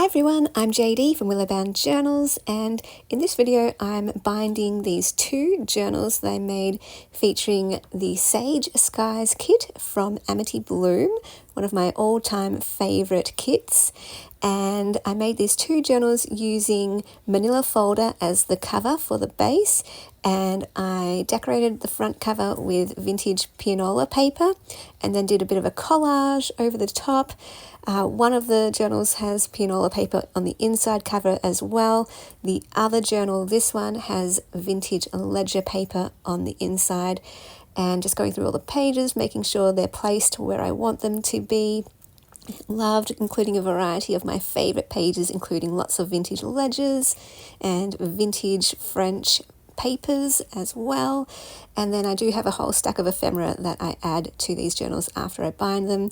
Hi everyone, I'm JD from Willowbound Journals, and in this video I'm binding these two journals that I made featuring the Sage Skies kit from Amity Bloom, one of my all-time favorite kits. And I made these two journals using manila folder as the cover for the base, and I decorated the front cover with vintage pianola paper and then did a bit of a collage over the top. One of the journals has pianola paper on the inside cover as well. The other journal, this one, has vintage ledger paper on the inside, and just going through all the pages, making sure they're placed where I want them to be. Loved including a variety of my favorite pages, including lots of vintage ledgers and vintage French papers as well. And then I do have a whole stack of ephemera that I add to these journals after I bind them.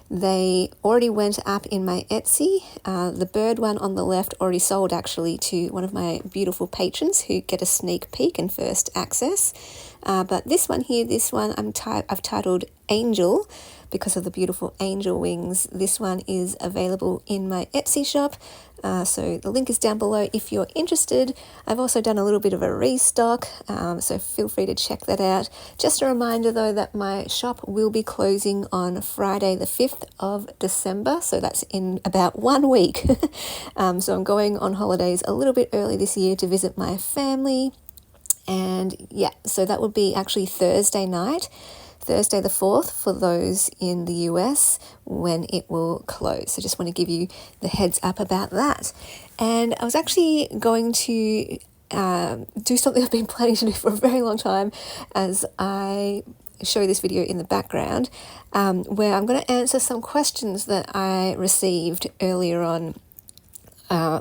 They already went up in my Etsy. The bird one on the left already sold actually to one of my beautiful patrons who get a sneak peek and first access. But this one here, I've titled Angel because of the beautiful angel wings. This one is available in my Etsy shop. So the link is down below if you're interested. I've also done a little bit of a restock, so feel free to check that out. Just a reminder though that my shop will be closing on Friday the 5th of December, so that's in about 1 week. So I'm going on holidays a little bit early this year to visit my family, and yeah, so that would be actually Thursday night, Thursday the 4th for those in the US when it will close. So just want to give you the heads up about that. And I was actually going to do something I've been planning to do for a very long time as I show this video in the background, where I'm going to answer some questions that I received earlier on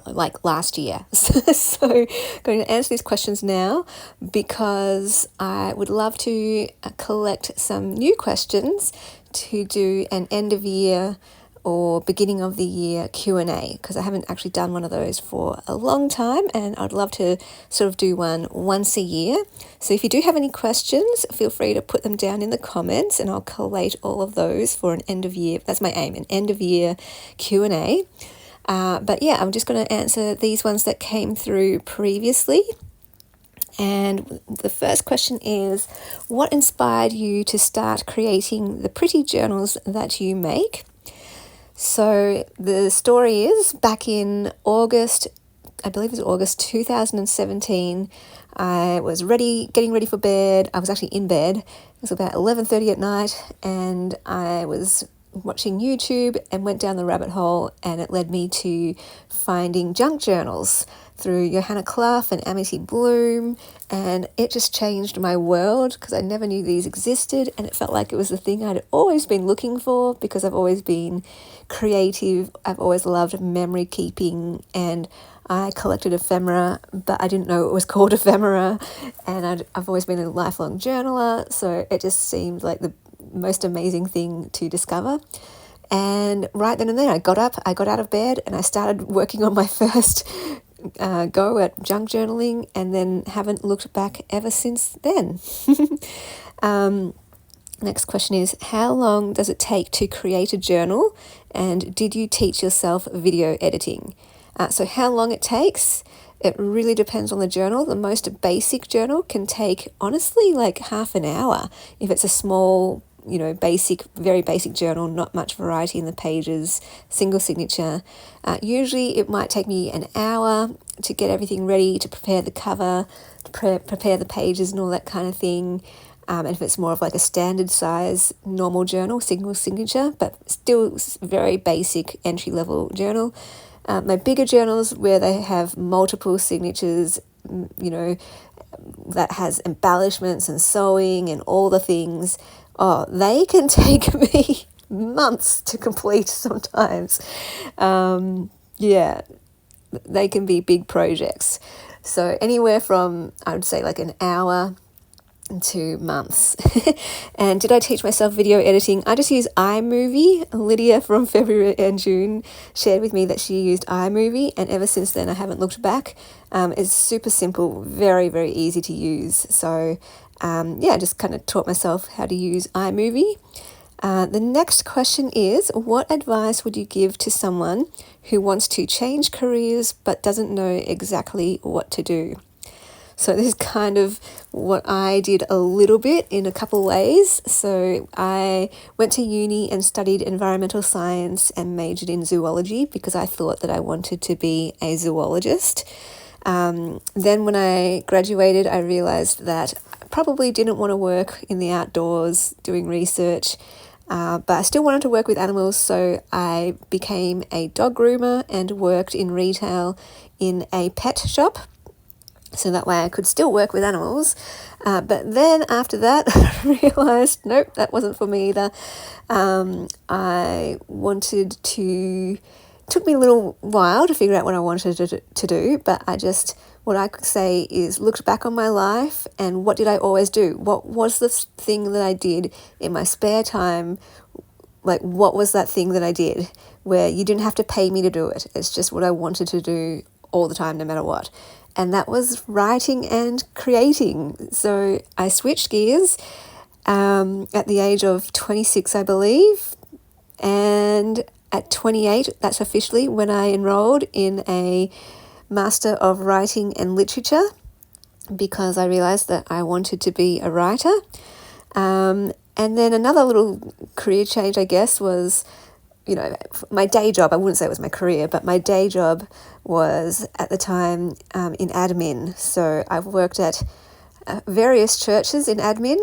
like last year. So going to answer these questions now because I would love to collect some new questions to do an end of year or beginning of the year Q&A, because I haven't actually done one of those for a long time, and I'd love to sort of do one once a year. So if you do have any questions, feel free to put them down in the comments and I'll collate all of those for an end of year. That's my aim, an end of year Q&A. But yeah, I'm just going to answer these ones that came through previously. And the first question is, what inspired you to start creating the pretty journals that you make? So the story is, back in August, I believe it was August 2017, I was getting ready for bed. I was actually in bed. It was about 11:30 at night, and I was watching YouTube and went down the rabbit hole, and it led me to finding junk journals through Johanna Clough and Amity Bloom, and it just changed my world because I never knew these existed, and it felt like it was the thing I'd always been looking for because I've always been creative. I've always loved memory keeping, and I collected ephemera, but I didn't know it was called ephemera, and I've always been a lifelong journaler, so it just seemed like the most amazing thing to discover. And right then and there I got out of bed and I started working on my first go at junk journaling, and then haven't looked back ever since then. Next question is, how long does it take to create a journal, and did you teach yourself video editing? So how long it takes, it really depends on the journal. The most basic journal can take, honestly, like half an hour. If it's a small, very basic journal, not much variety in the pages, single signature. Usually it might take me an hour to get everything ready, to prepare the cover, to prepare the pages and all that kind of thing. And if it's more of like a standard size, normal journal, single signature, but still very basic entry-level journal. My bigger journals where they have multiple signatures, that has embellishments and sewing and all the things, they can take me months to complete sometimes. They can be big projects. So anywhere from, I would say, like an hour to months. And did I teach myself video editing? I just use iMovie. Lydia from February and June shared with me that she used iMovie, and ever since then I haven't looked back. It's super simple, very, very easy to use. So I just kind of taught myself how to use iMovie. The next question is, what advice would you give to someone who wants to change careers but doesn't know exactly what to do. So this is kind of what I did a little bit in a couple ways. So I went to uni and studied environmental science and majored in zoology because I thought that I wanted to be a zoologist. Then when I graduated, I realized that I probably didn't want to work in the outdoors doing research, but I still wanted to work with animals, so I became a dog groomer and worked in retail in a pet shop. So that way I could still work with animals. But then after that, I realised, nope, that wasn't for me either. I wanted to... Took me a little while to figure out what I wanted to do, but what I could say is looked back on my life and what did I always do? What was the thing that I did in my spare time? Like, what was that thing that I did where you didn't have to pay me to do it? It's just what I wanted to do all the time, no matter what. And that was writing and creating. So I switched gears at the age of 26, I believe. And at 28, that's officially when I enrolled in a Master of Writing and Literature because I realised that I wanted to be a writer. And then another little career change, I guess, was, my day job. I wouldn't say it was my career, but my day job was at the time in admin. So I've worked at various churches in admin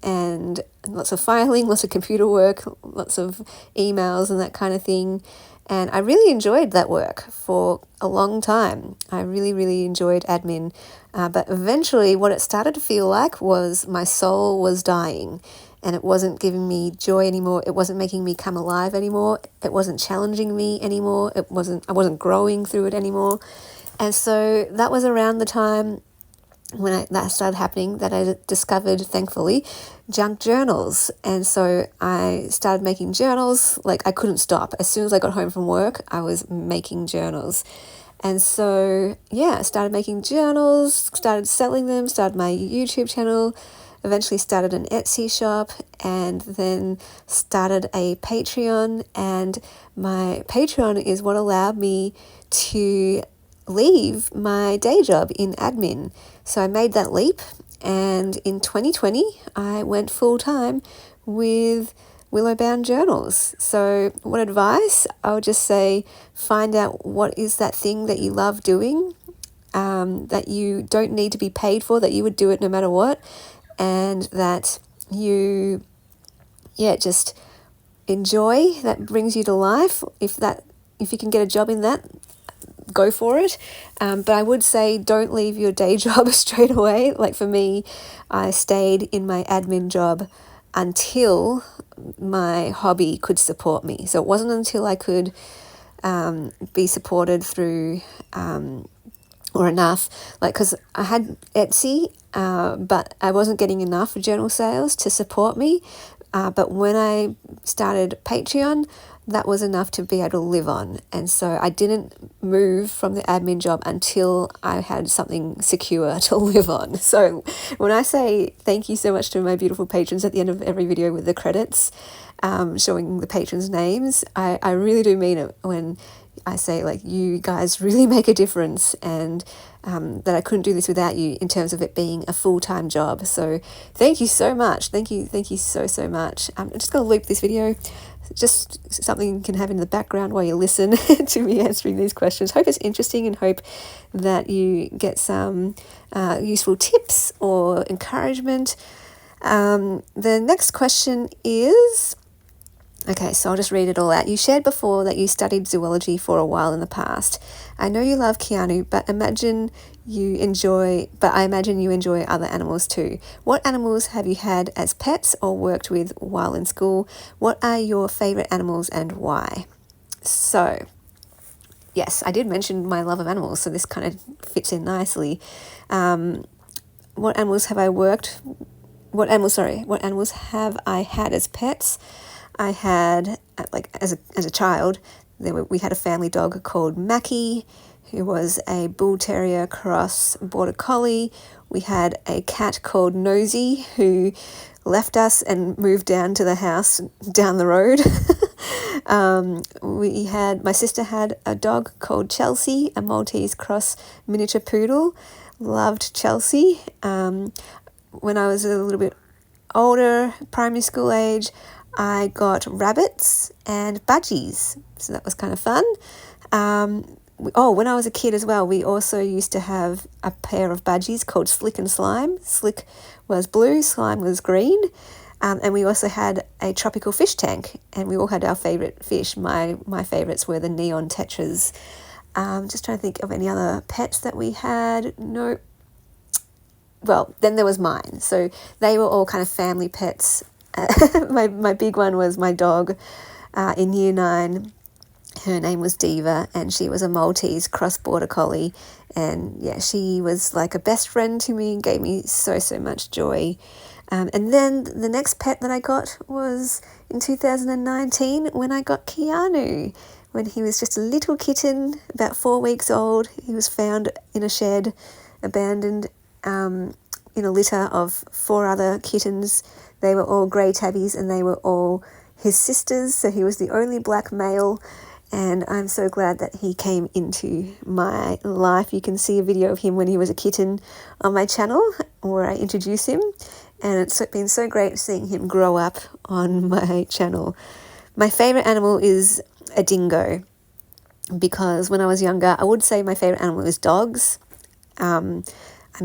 and lots of filing, lots of computer work, lots of emails and that kind of thing. And I really enjoyed that work for a long time. I really, really enjoyed admin. But eventually what it started to feel like was my soul was dying and it wasn't giving me joy anymore. It wasn't making me come alive anymore. It wasn't challenging me anymore. I wasn't growing through it anymore. And so that was around the time when that started happening that I discovered, thankfully, junk journals. And so I started making journals. Like, I couldn't stop. As soon as I got home from work, I was making journals. And so, I started making journals, started selling them, started my YouTube channel, eventually started an Etsy shop, and then started a Patreon. And my Patreon is what allowed me to leave my day job in admin. So I made that leap, and in 2020 I went full-time with Willowbound Journals. So what advice? I would just say find out what is that thing that you love doing, that you don't need to be paid for, that you would do it no matter what, and that you just enjoy, that brings you to life. If you can get a job in that, go for it. But I would say don't leave your day job straight away. Like for me, I stayed in my admin job until my hobby could support me. So it wasn't until I could be supported through or enough, like, because I had Etsy, but I wasn't getting enough journal sales to support me. But when I started Patreon, that was enough to be able to live on. And so I didn't move from the admin job until I had something secure to live on. So when I say thank you so much to my beautiful patrons at the end of every video with the credits, showing the patrons' names, I really do mean it when I say, like, you guys really make a difference, and that I couldn't do this without you in terms of it being a full-time job. So thank you so much. Thank you so much. I'm just going to loop this video, just something you can have in the background while you listen to me answering these questions. Hope it's interesting and hope that you get some useful tips or encouragement. The next question is... Okay, so I'll just read it all out. You shared before that you studied zoology for a while in the past. I know you love Keanu, but I imagine you enjoy other animals too. What animals have you had as pets or worked with while in school? What are your favourite animals and why? So, yes, I did mention my love of animals, so this kind of fits in nicely. What animals have I had as pets? I had, like, as a child, we had a family dog called Mackie, who was a bull terrier cross border collie. We had a cat called Nosy who left us and moved down to the house down the road. My sister had a dog called Chelsea, a Maltese cross miniature poodle. Loved Chelsea. When I was a little bit older, primary school age, I got rabbits and budgies, so that was kind of fun. When I was a kid as well, we also used to have a pair of budgies called Slick and Slime. Slick was blue, Slime was green. And we also had a tropical fish tank, and we all had our favourite fish. My favourites were the neon tetras. Just trying to think of any other pets that we had. No. Well, then there was mine. So they were all kind of family pets. My big one was my dog in year 9. Her name was Diva, and she was a Maltese cross-border collie. And yeah, she was like a best friend to me, gave me so much joy. And then the next pet that I got was in 2019 when I got Keanu. When he was just a little kitten, about 4 weeks old. He was found in a shed, abandoned in a litter of 4 other kittens. They were all grey tabbies, and they were all his sisters, so he was the only black male, and I'm so glad that he came into my life. You can see a video of him when he was a kitten on my channel, where I introduce him, and it's been so great seeing him grow up on my channel. My favourite animal is a dingo, because when I was younger, I would say my favourite animal is dogs. I'm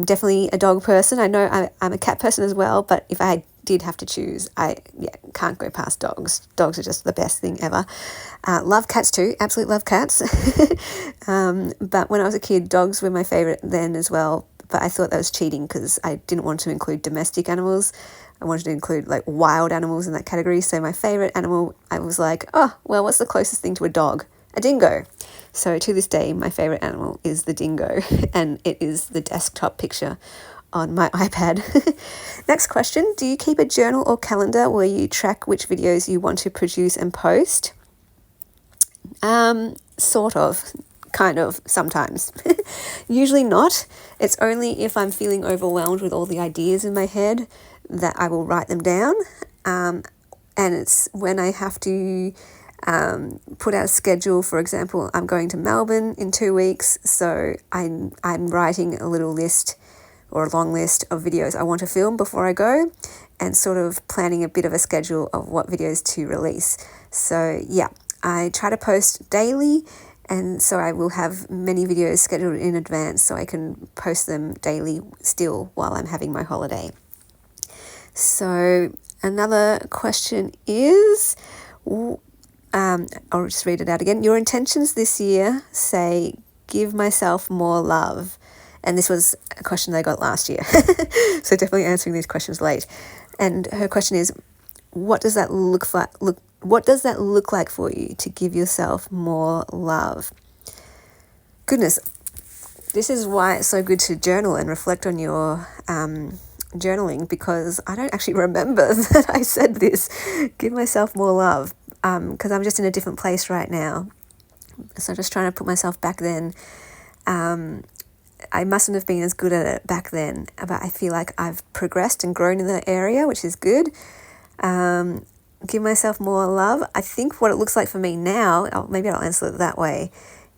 definitely a dog person. I know I'm a cat person as well, but if I did have to choose, I can't go past dogs. Dogs are just the best thing ever. Love cats too, absolutely love cats. But when I was a kid, dogs were my favourite then as well, but I thought that was cheating because I didn't want to include domestic animals. I wanted to include like wild animals in that category. So my favourite animal, I was like, oh, well, what's the closest thing to a dog? A dingo. So to this day, my favourite animal is the dingo, and it is the desktop picture on my iPad. Next question, do you keep a journal or calendar where you track which videos you want to produce and post? Sort of, kind of, sometimes. Usually not. It's only if I'm feeling overwhelmed with all the ideas in my head that I will write them down. And it's when I have to put out a schedule. For example, I'm going to Melbourne in 2 weeks, so I'm writing a little list or a long list of videos I want to film before I go, and sort of planning a bit of a schedule of what videos to release. So yeah, I try to post daily, and so I will have many videos scheduled in advance so I can post them daily still while I'm having my holiday. So another question is, I'll just read it out again. Your intentions this year say, give myself more love. And this was a question that I got last year. So definitely answering these questions late. And her question is, what does that look like for you to give yourself more love? Goodness, this is why it's so good to journal and reflect on your journaling, because I don't actually remember that I said this. Give myself more love, because I'm just in a different place right now. So just trying to put myself back then. I mustn't have been as good at it back then, but I feel like I've progressed and grown in that area, which is good. Give myself more love. I think what it looks like for me now, maybe I'll answer it that way,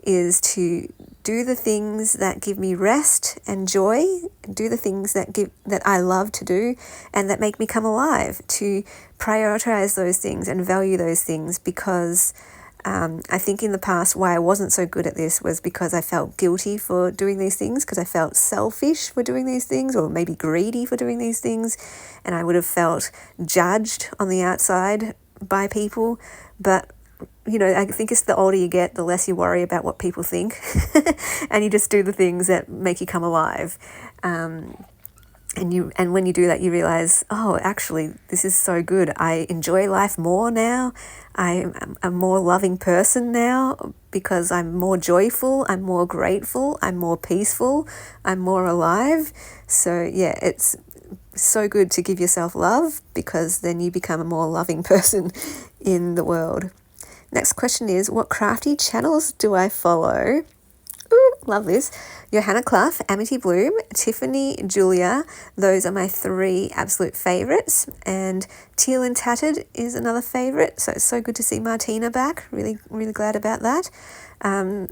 is to do the things that give me rest and joy, do the things that I love to do and that make me come alive, to prioritize those things and value those things, because I think in the past why I wasn't so good at this was because I felt guilty for doing these things, because I felt selfish for doing these things, or maybe greedy for doing these things, and I would have felt judged on the outside by people. But you know, I think it's the older you get, the less you worry about what people think, and you just do the things that make you come alive. And when you do that, you realize, oh, actually, this is so good. I enjoy life more now. I'm a more loving person now because I'm more joyful, I'm more grateful, I'm more peaceful, I'm more alive. So yeah, it's so good to give yourself love, because then you become a more loving person in the world. Next question is, what crafty channels do I follow? Ooh, Love this. Johanna Clough, Amity Bloom, Tiffany, Julia. Those are my 3 absolute favourites. And Teal and Tattered is another favourite. So it's so good to see Martina back. Really, really glad about that.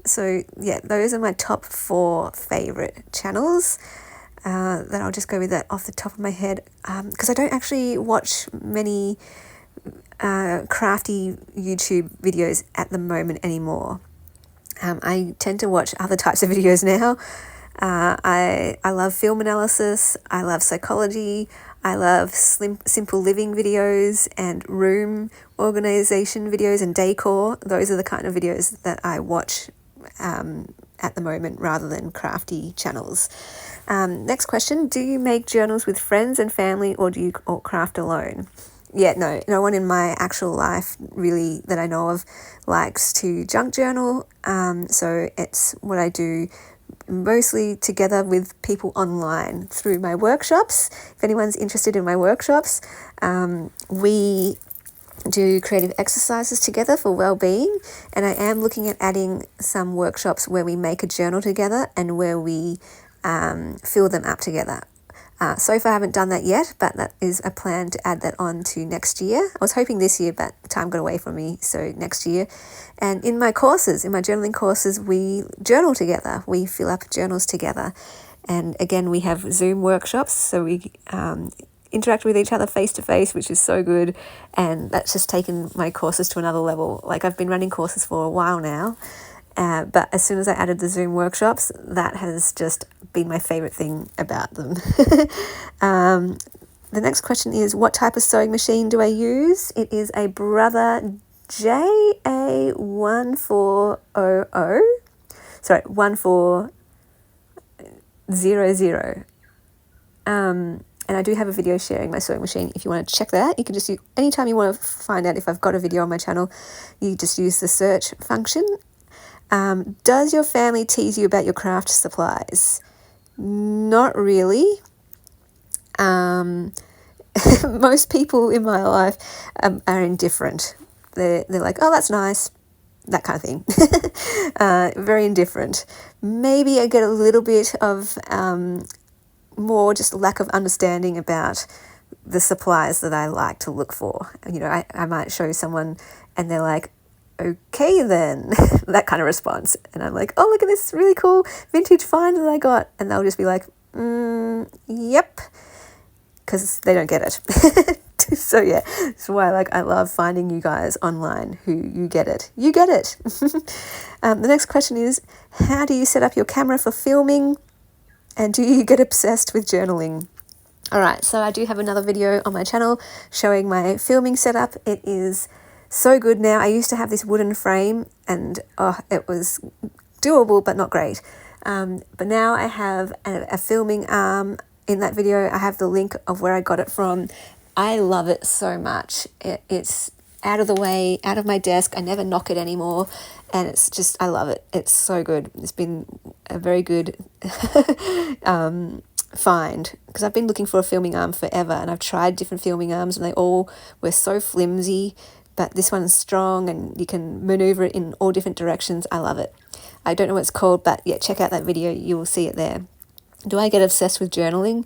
So yeah, those are my top 4 favourite channels. That I'll just go with that off the top of my head. Because I don't actually watch many crafty YouTube videos at the moment anymore. I tend to watch other types of videos now. I love film analysis, I love psychology, I love simple living videos and room organization videos and decor. Those are the kind of videos that I watch at the moment rather than crafty channels. Next question, do you make journals with friends and family or do you craft alone? Yeah, no one in my actual life really that I know of likes to junk journal. So it's what I do mostly together with people online through my workshops. If anyone's interested in my workshops, we do creative exercises together for well-being, and I am looking at adding some workshops where we make a journal together and where we fill them up together. So far I haven't done that yet, but that is a plan to add that on to next year. I was hoping this year, but time got away from me, so next year. And in my courses, in my journaling courses, we journal together. We fill up journals together. And again, we have Zoom workshops, so we interact with each other face to face, which is so good. And that's just taken my courses to another level. Like, I've been running courses for a while now. But as soon as I added the Zoom workshops, that has just been my favourite thing about them. The next question is, what type of sewing machine do I use? It is a Brother JA1400. Sorry, 1400. And I do have a video sharing my sewing machine. If you want to check that, you can just use, anytime you want to find out if I've got a video on my channel, you just use the search function. Does your family tease you about your craft supplies? Not really. Most people in my life are indifferent. They're like, oh, that's nice, that kind of thing. Very indifferent. Maybe I get a little bit of more just lack of understanding about the supplies that I like to look for. You know, I might show someone and they're like, okay then, that kind of response. And I'm like, oh, look at this really cool vintage find that I got. And they'll just be like, yep, because they don't get it. So yeah, that's why I love finding you guys online who you get it. You get it. The next question is, how do you set up your camera for filming? And do you get obsessed with journaling? All right, so I do have another video on my channel showing my filming setup. It is so good now. I used to have this wooden frame and it was doable but not great. But now I have a filming arm. In that video I have the link of where I got it from. I love it so much. It's out of the way, out of my desk. I never knock it anymore, and it's just, I love it. It's so good. It's been a very good find, because I've been looking for a filming arm forever, and I've tried different filming arms and they all were so flimsy, but this one's strong and you can maneuver it in all different directions. I love it. I don't know what it's called, but yeah, check out that video. You will see it there. Do I get obsessed with journaling?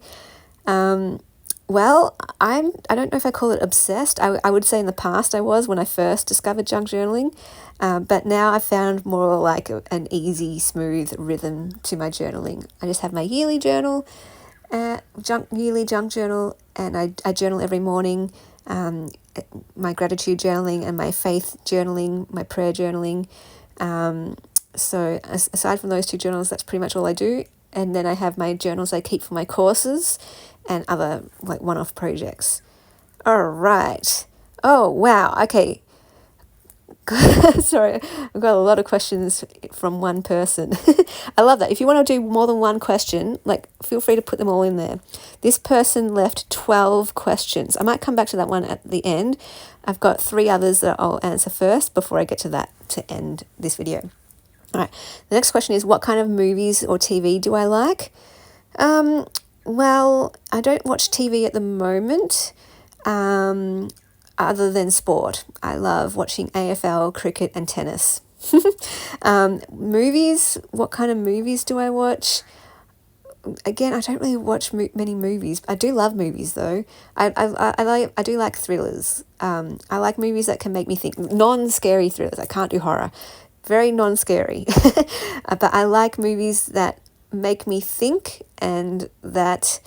Well, I don't know if I call it obsessed. I would say in the past I was, when I first discovered junk journaling, but now I've found more like an easy, smooth rhythm to my journaling. I just have my yearly journal, yearly junk journal, and I journal every morning. My gratitude journaling and my faith journaling, my prayer journaling. So aside from those two journals, that's pretty much all I do. And then I have my journals I keep for my courses and other like one-off projects. All right. Oh, wow. Okay. Sorry, I've got a lot of questions from one person. I love that. If you want to do more than one question, like, feel free to put them all in there. This person left 12 questions. I might come back to that one at the end. I've got 3 others that I'll answer first before I get to that to end this video. All right. The next question is, what kind of movies or TV do I like? Well, I don't watch TV at the moment. Other than sport. I love watching AFL, cricket and tennis. Movies, what kind of movies do I watch? Again, I don't really watch many movies. I do love movies though. I do like thrillers. I like movies that can make me think. Non-scary thrillers. I can't do horror. Very non-scary. But I like movies that make me think and that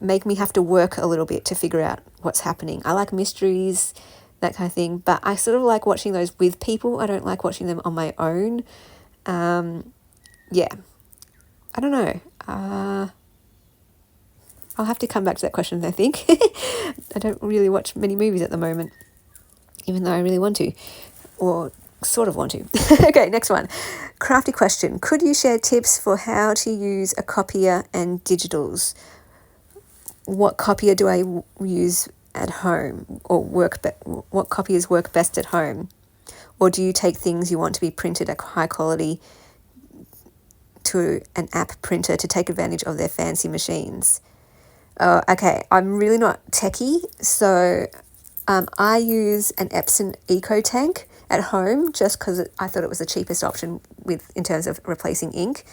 make me have to work a little bit to figure out what's happening. I like mysteries, that kind of thing. But I sort of like watching those with people. I don't like watching them on my own. Yeah. I don't know. I'll have to come back to that question, I think. I don't really watch many movies at the moment, even though I really want to, or sort of want to. Okay, next one. Crafty question. Could you share tips for how to use a copier and digitals? What copier do I use at home, or what copiers work best at home? Or do you take things you want to be printed at high quality to an app printer to take advantage of their fancy machines? Okay, I'm really not techie, so I use an Epson EcoTank at home just because I thought it was the cheapest option in terms of replacing ink,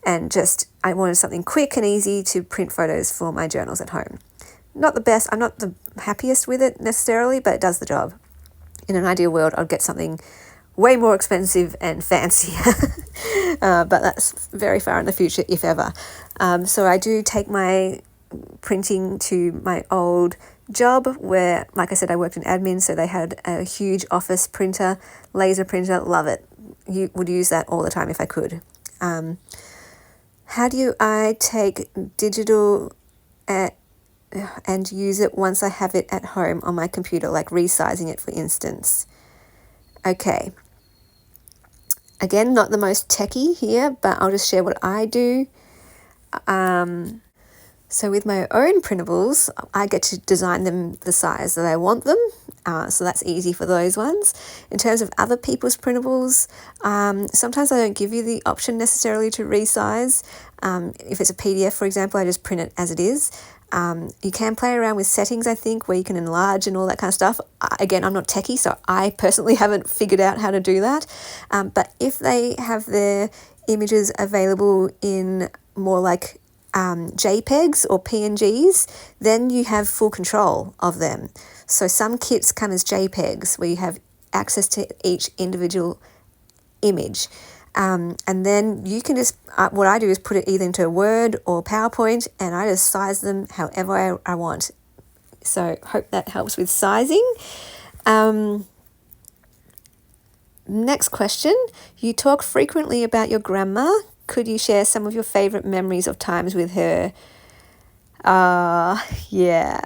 and just I wanted something quick and easy to print photos for my journals at home. Not the best, I'm not the happiest with it necessarily, but it does the job. In an ideal world, I'd get something way more expensive and fancier, but that's very far in the future, if ever. So I do take my printing to my old job where, like I said, I worked in admin, so they had a huge office printer, laser printer, love it. You would use that all the time if I could. How do I take digital and use it once I have it at home on my computer, like resizing it, for instance? Okay. Again, not the most techie here, but I'll just share what I do. So with my own printables, I get to design them the size that I want them. So that's easy for those ones. In terms of other people's printables, sometimes I don't give you the option necessarily to resize. If it's a PDF, for example, I just print it as it is. You can play around with settings, I think, where you can enlarge and all that kind of stuff. Again, I'm not techie, so I personally haven't figured out how to do that. But if they have their images available in more like JPEGs or PNGs, then you have full control of them. So some kits come as JPEGs where you have access to each individual image. And then you can just, what I do is put it either into Word or PowerPoint, and I just size them however I want. So hope that helps with sizing. Next question. You talk frequently about your grandma. Could you share some of your favourite memories of times with her? Yeah.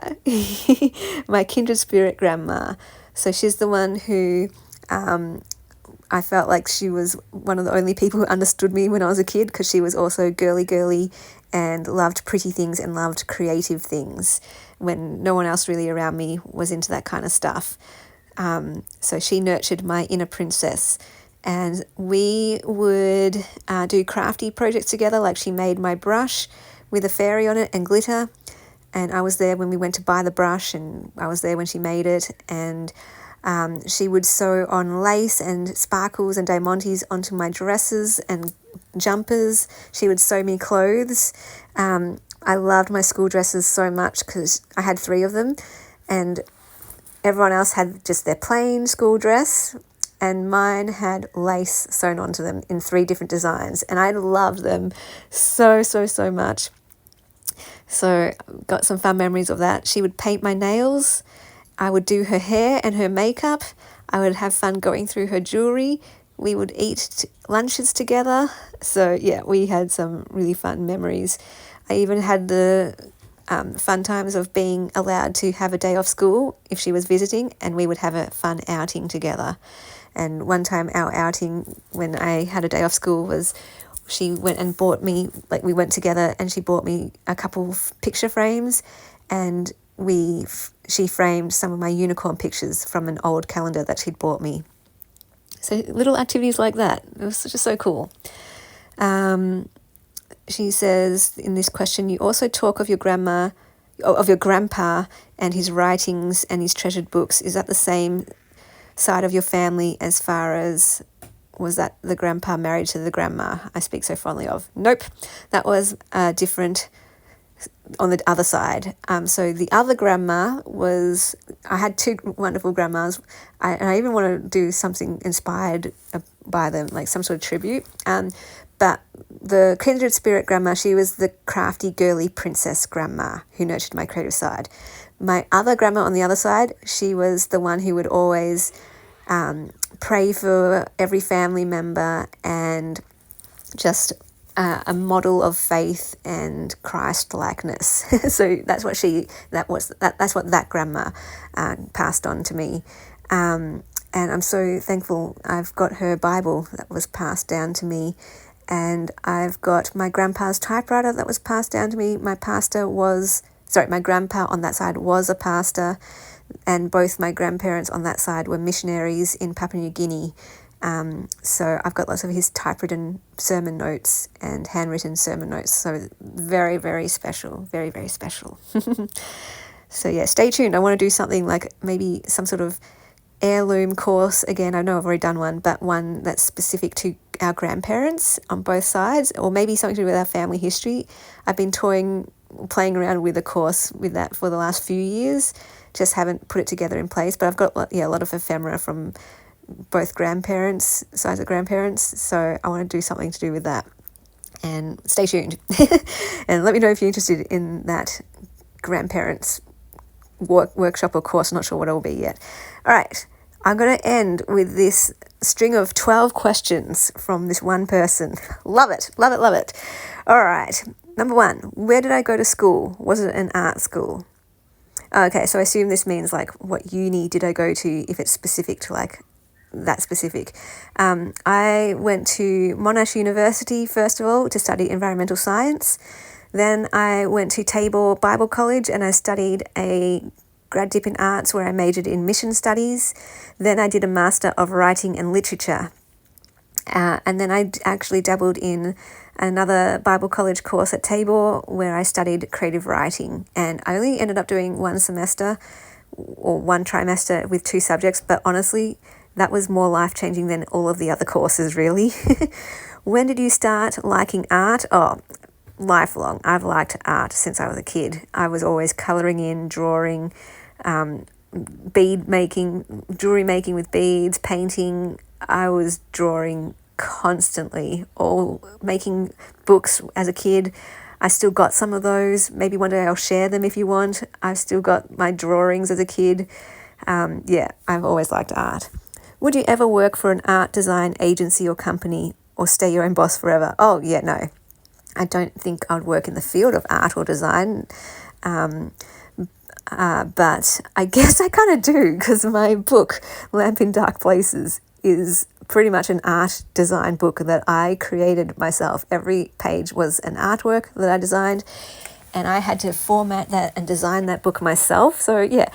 My kindred spirit grandma. So she's the one who I felt like she was one of the only people who understood me when I was a kid, because she was also girly and loved pretty things and loved creative things when no one else really around me was into that kind of stuff. So she nurtured my inner princess. And we would do crafty projects together, like she made my brush with a fairy on it and glitter. And I was there when we went to buy the brush, and I was there when she made it. And she would sew on lace and sparkles and diamantes onto my dresses and jumpers. She would sew me clothes. I loved my school dresses so much because I had 3 of them, and everyone else had just their plain school dress, and mine had lace sewn onto them in 3 different designs, and I loved them so much. So got some fun memories of that. She would paint my nails. I would do her hair and her makeup. I would have fun going through her jewelry. We would eat lunches together. So yeah, we had some really fun memories. I even had the fun times of being allowed to have a day off school if she was visiting, and we would have a fun outing together. And one time our outing when I had a day off school was she went and bought me, like we went together and she bought me a couple of picture frames, and she framed some of my unicorn pictures from an old calendar that she'd bought me. So little activities like that. It was just so cool. She says in this question, you also talk of your grandpa and his writings and his treasured books. Is that the same side of your family as far as was that the grandpa married to the grandma I speak so fondly of? Nope, that was different on the other side. So the other grandma was, I had two wonderful grandmas, and I even want to do something inspired by them, like some sort of tribute. But the kindred spirit grandma, she was the crafty, girly princess grandma who nurtured my creative side. My other grandma on the other side, she was the one who would always pray for every family member and just a model of faith and Christ likeness. So that's what that grandma passed on to me. And I'm so thankful I've got her Bible that was passed down to me. And I've got my grandpa's typewriter that was passed down to me. My grandpa on that side was a pastor, and both my grandparents on that side were missionaries in Papua New Guinea. So I've got lots of his typewritten sermon notes and handwritten sermon notes. So very, very special, very, very special. So yeah, stay tuned. I want to do something like maybe some sort of heirloom course. Again, I know I've already done one, but one that's specific to our grandparents on both sides, or maybe something to do with our family history. I've been playing around with a course with that for the last few years. Just haven't put it together in place, but I've got a lot of ephemera from both grandparents, sides of grandparents, so I want to do something to do with that. And stay tuned. And let me know if you're interested in that grandparents workshop or course. I'm not sure what it will be yet. All right, I'm going to end with this string of 12 questions from this one person. Love it, love it, love it. All right, number 1, where did I go to school? Was it an art school? Okay, so I assume this means like what uni did I go to, if it's specific to like that specific. I went to Monash University first of all to study environmental science. Then I went to Tabor Bible College and I studied a grad dip in arts where I majored in mission studies. Then I did a Master of Writing and Literature. And then I actually dabbled in another Bible college course at Tabor where I studied creative writing. And I only ended up doing one semester or one trimester with 2 subjects, but honestly, that was more life-changing than all of the other courses, really. When did you start liking art? Oh, lifelong. I've liked art since I was a kid. I was always colouring in, drawing, bead making, jewellery making with beads, painting. I was drawing constantly, or making books as a kid. I still got some of those. Maybe one day I'll share them if you want. I've still got my drawings as a kid. Yeah, I've always liked art. Would you ever work for an art design agency or company, or stay your own boss forever? Oh, yeah, no. I don't think I'd work in the field of art or design, but I guess I kind of do, because my book, Lamp in Dark Places, is pretty much an art design book that I created myself. Every page was an artwork that I designed, and I had to format that and design that book myself. So yeah,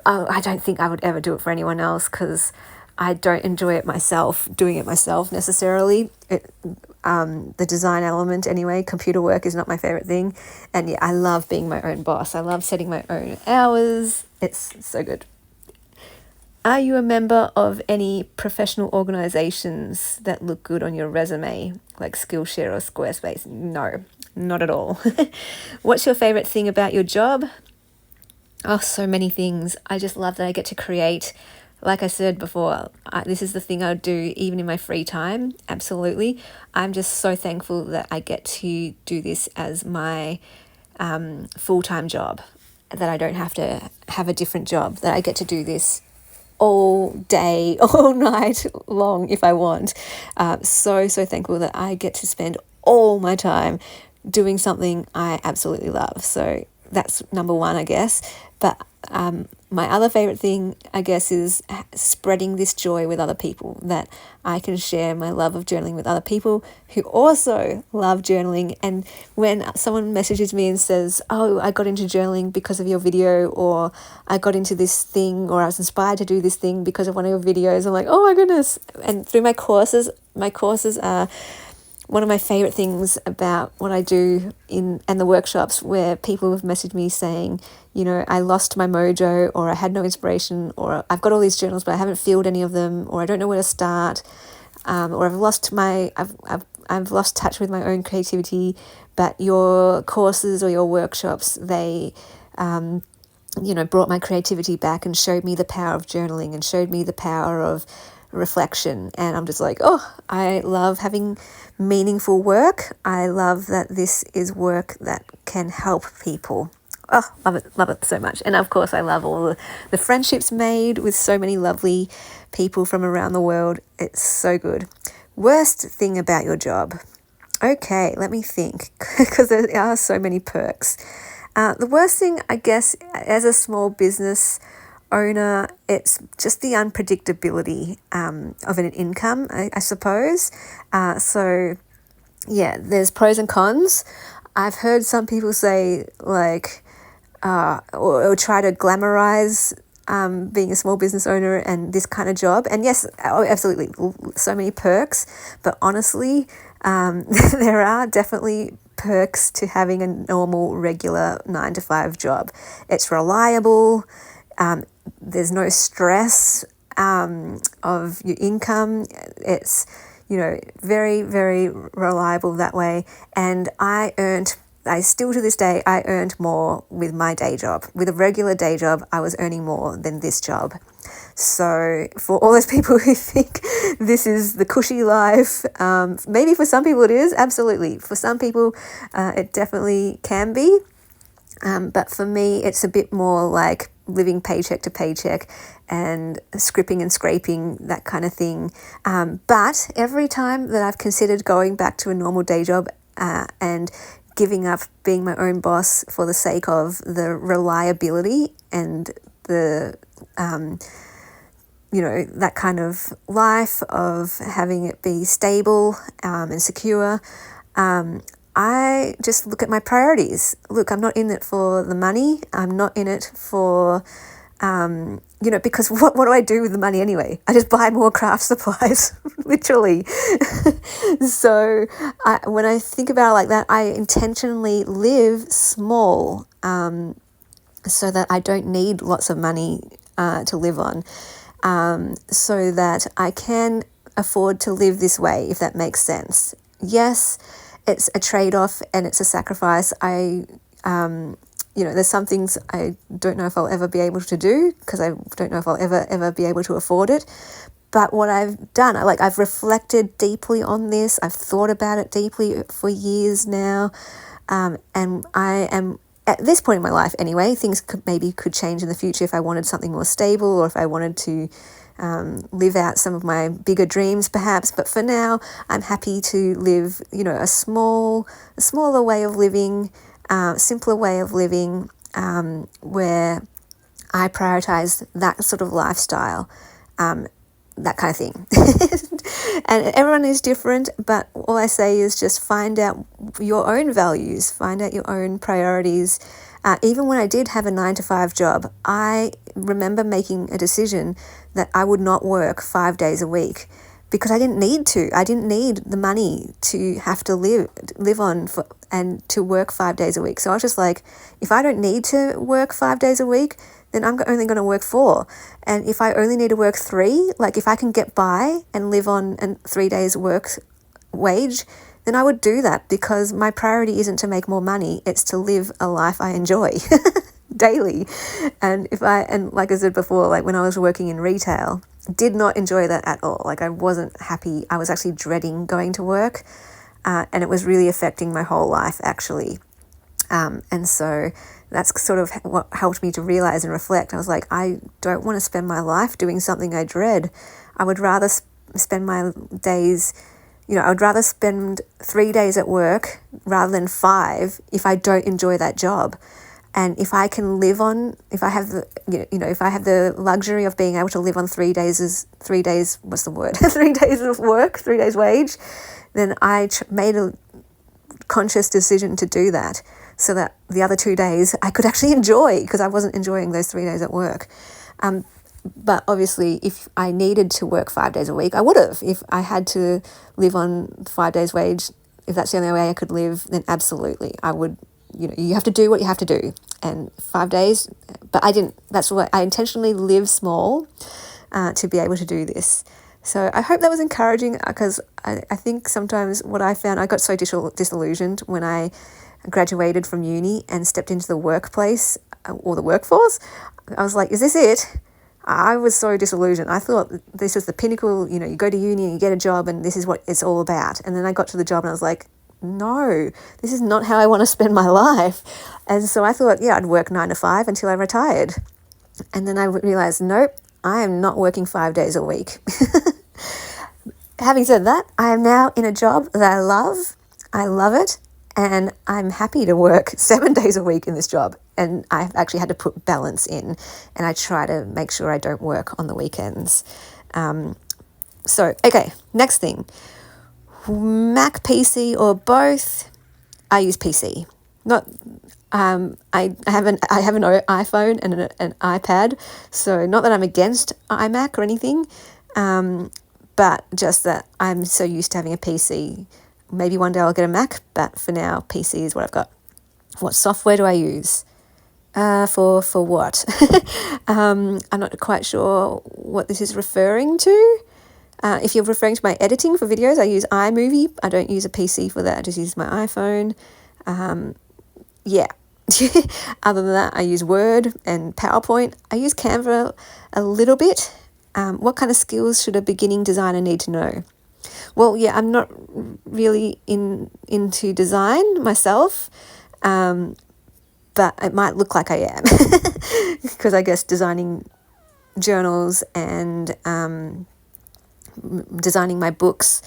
I don't think I would ever do it for anyone else, because I don't enjoy it myself, doing it myself necessarily. The design element anyway, computer work is not my favorite thing. And yeah, I love being my own boss. I love setting my own hours. It's so good. Are you a member of any professional organizations that look good on your resume, like Skillshare or Squarespace? No, not at all. What's your favorite thing about your job? Oh, so many things. I just love that I get to create. Like I said before, this is the thing I do even in my free time. Absolutely. I'm just so thankful that I get to do this as my full-time job, that I don't have to have a different job, that I get to do this all day, all night long if I want. So thankful that I get to spend all my time doing something I absolutely love. So that's number 1, I guess. But my other favorite thing, I guess, is spreading this joy with other people, that I can share my love of journaling with other people who also love journaling. And when someone messages me and says, oh, I got into journaling because of your video, or I got into this thing, or I was inspired to do this thing because of one of your videos, I'm like, oh my goodness. And through my courses are one of my favorite things about what I do and the workshops, where people have messaged me saying, you know, I lost my mojo, or I had no inspiration, or I've got all these journals but I haven't filled any of them, or I don't know where to start. or I've lost touch with my own creativity, but your courses or your workshops, they brought my creativity back and showed me the power of journaling and showed me the power of reflection. And I'm just like, oh, I love having meaningful work. I love that this is work that can help people. Oh, love it so much. And of course, I love all the friendships made with so many lovely people from around the world. It's so good. Worst thing about your job? Okay, let me think, because there are so many perks. The worst thing, I guess, as a small business owner, it's just the unpredictability of an income, I suppose. So, yeah, there's pros and cons. I've heard some people say, like, or try to glamorize being a small business owner and this kind of job. And yes, absolutely, so many perks. But honestly, there are definitely perks to having a normal, regular 9-to-5 job. It's reliable. There's no stress of your income. It's, very, very reliable that way. And I still to this day, I earned more with my day job. With a regular day job, I was earning more than this job. So for all those people who think this is the cushy life, maybe for some people it is, absolutely. For some people, it definitely can be. But for me, it's a bit more like living paycheck to paycheck and scripping and scraping, that kind of thing. But every time that I've considered going back to a normal day job and giving up being my own boss for the sake of the reliability and the, that kind of life of having it be stable and secure, I just look at my priorities. Look, I'm not in it for the money. I'm not in it for, because what do I do with the money anyway? I just buy more craft supplies, literally. So when I think about it like that, I intentionally live small so that I don't need lots of money to live on, so that I can afford to live this way, if that makes sense. Yes, it's a trade-off and it's a sacrifice. There's some things I don't know if I'll ever be able to do because I don't know if I'll ever be able to afford it. But what I've done, I've reflected deeply on this. I've thought about it deeply for years now. And I am, at this point in my life anyway, things could change in the future if I wanted something more stable or if I wanted to live out some of my bigger dreams perhaps. But for now, I'm happy to live, a smaller way of living, simpler way of living, where I prioritize that sort of lifestyle, that kind of thing. And everyone is different, but all I say is just find out your own values, find out your own priorities. Even when I did have a 9-to-5 job, I remember making a decision that I would not work 5 days a week because I didn't need to. I didn't need the money to have to live on and to work 5 days a week. So I was just like, if I don't need to work 5 days a week, then I'm only going to work 4. And if I only need to work 3, if I can get by and live on a 3 days work wage, then I would do that because my priority isn't to make more money. It's to live a life I enjoy daily. And like I said before, when I was working in retail, did not enjoy that at all. I wasn't happy. I was actually dreading going to work. And it was really affecting my whole life actually. And so that's sort of what helped me to realize and reflect. I was like, I don't want to spend my life doing something I dread. I would rather spend my days, I would rather spend 3 days at work rather than 5 if I don't enjoy that job. And if I can live on, if I have the, if I have the luxury of being able to live on 3 days, what's the word? 3 days of work, 3 days wage, then I made a conscious decision to do that so that the other 2 days I could actually enjoy because I wasn't enjoying those 3 days at work. But obviously, if I needed to work 5 days a week, I would have. If I had to live on 5 days wage, if that's the only way I could live, then absolutely, I would. You have to do what you have to do. And 5 days, but I didn't. That's why I intentionally live small to be able to do this. So I hope that was encouraging, because I think sometimes what I found, I got so disillusioned when I graduated from uni and stepped into the workplace or the workforce. I was like, is this it? I was so disillusioned. I thought this was the pinnacle, you know, you go to uni and you get a job and this is what it's all about. And then I got to the job and I was like, no, this is not how I want to spend my life. And so I thought, yeah, I'd work 9 to 5 until I retired. And then I realized, nope, I am not working 5 days a week. Having said that, I am now in a job that I love. I love it. And I'm happy to work 7 days a week in this job. And I've actually had to put balance in. And I try to make sure I don't work on the weekends. Okay, next thing. Mac, PC, or both. I use PC. Not. I have an iPhone and an iPad. So not that I'm against iMac or anything. But just that I'm so used to having a PC. Maybe one day I'll get a Mac, but for now, PC is what I've got. What software do I use? For what? I'm not quite sure what this is referring to. If you're referring to my editing for videos, I use iMovie. I don't use a PC for that. I just use my iPhone. Yeah. Other than that, I use Word and PowerPoint. I use Canva a little bit. What kind of skills should a beginning designer need to know? Well, yeah, I'm not really into design myself, but it might look like I am because I guess designing journals and designing my books,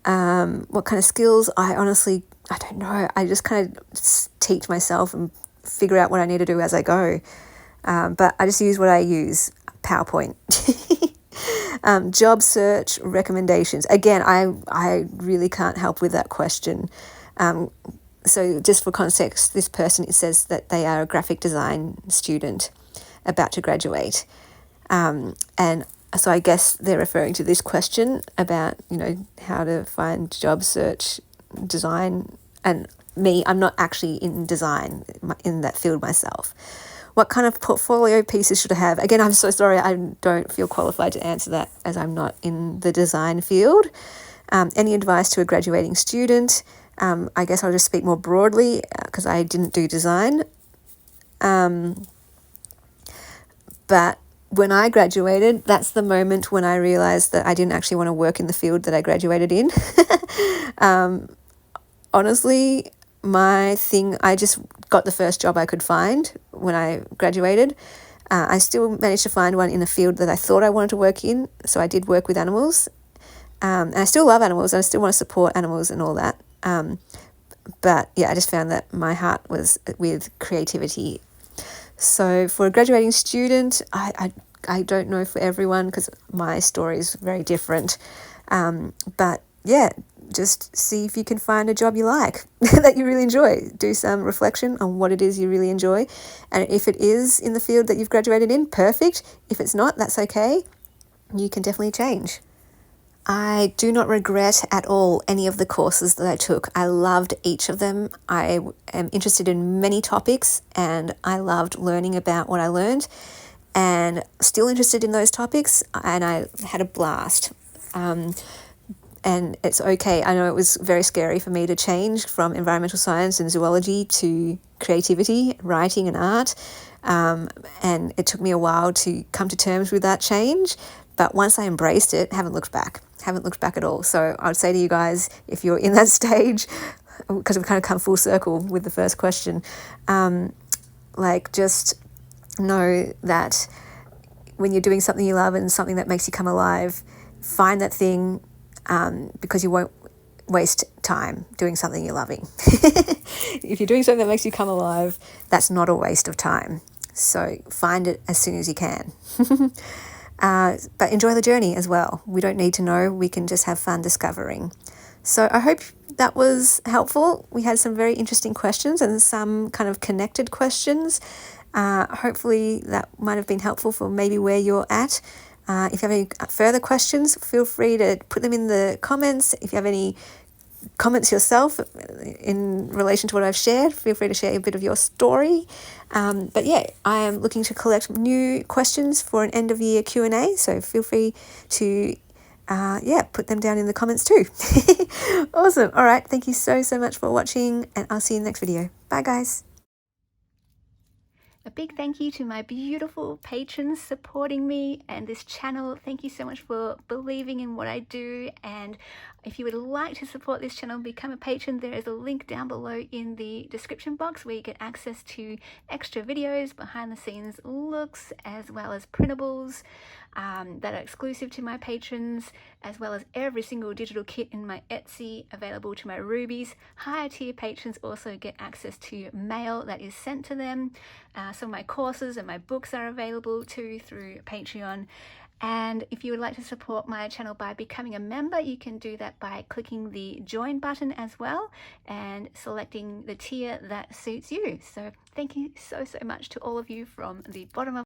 what kind of skills, I don't know. I just kind of teach myself and figure out what I need to do as I go. But I just use what I use, PowerPoint. Job search recommendations. Again, I really can't help with that question. So just for context, this person, it says that they are a graphic design student about to graduate. And so I guess they're referring to this question about, you know, how to find job search, design. And me, I'm not actually in design in that field myself. What kind of portfolio pieces should I have? Again, I'm so sorry, I don't feel qualified to answer that as I'm not in the design field. Any advice to a graduating student? I guess I'll just speak more broadly because I didn't do design. But when I graduated, that's the moment when I realized that I didn't actually want to work in the field that I graduated in. Honestly, I just got the first job I could find when I graduated. I still managed to find one in a field that I thought I wanted to work in. So I did work with animals. And I still love animals and I still want to support animals and all that. But yeah, I just found that my heart was with creativity. So for a graduating student, I don't know for everyone because my story is very different. But yeah, just see if you can find a job you like that you really enjoy. Do some reflection on what it is you really enjoy. And if it is in the field that you've graduated in, perfect. If it's not, that's okay. You can definitely change. I do not regret at all any of the courses that I took. I loved each of them. I am interested in many topics and I loved learning about what I learned and still interested in those topics, and I had a blast. And it's okay. I know it was very scary for me to change from environmental science and zoology to creativity, writing and art. And it took me a while to come to terms with that change. But once I embraced it, haven't looked back at all. So I would say to you guys, if you're in that stage, because we've kind of come full circle with the first question, just know that when you're doing something you love and something that makes you come alive, find that thing, because you won't waste time doing something you're loving. If you're doing something that makes you come alive, that's not a waste of time. So find it as soon as you can. But enjoy the journey as well. We don't need to know. We can just have fun discovering. So I hope that was helpful. We had some very interesting questions and some kind of connected questions. Hopefully that might have been helpful for maybe where you're at. If you have any further questions, feel free to put them in the comments. If you have any comments yourself in relation to what I've shared, feel free to share a bit of your story. But yeah, I am looking to collect new questions for an end of year Q&A, so feel free to yeah, put them down in the comments too. Awesome. All right. Thank you so much for watching, and I'll see you in the next video. Bye, guys. A big thank you to my beautiful patrons supporting me and this channel. Thank you so much for believing in what I do. And if you would like to support this channel, become a patron. There is a link down below in the description box where you get access to extra videos, behind the scenes looks, as well as printables that are exclusive to my patrons, as well as every single digital kit in my Etsy available to my rubies. Higher tier patrons also get access to mail that is sent to them. Some of my courses and my books are available too through Patreon. And if you would like to support my channel by becoming a member, you can do that by clicking the join button as well and selecting the tier that suits you. So thank you so much to all of you from the bottom of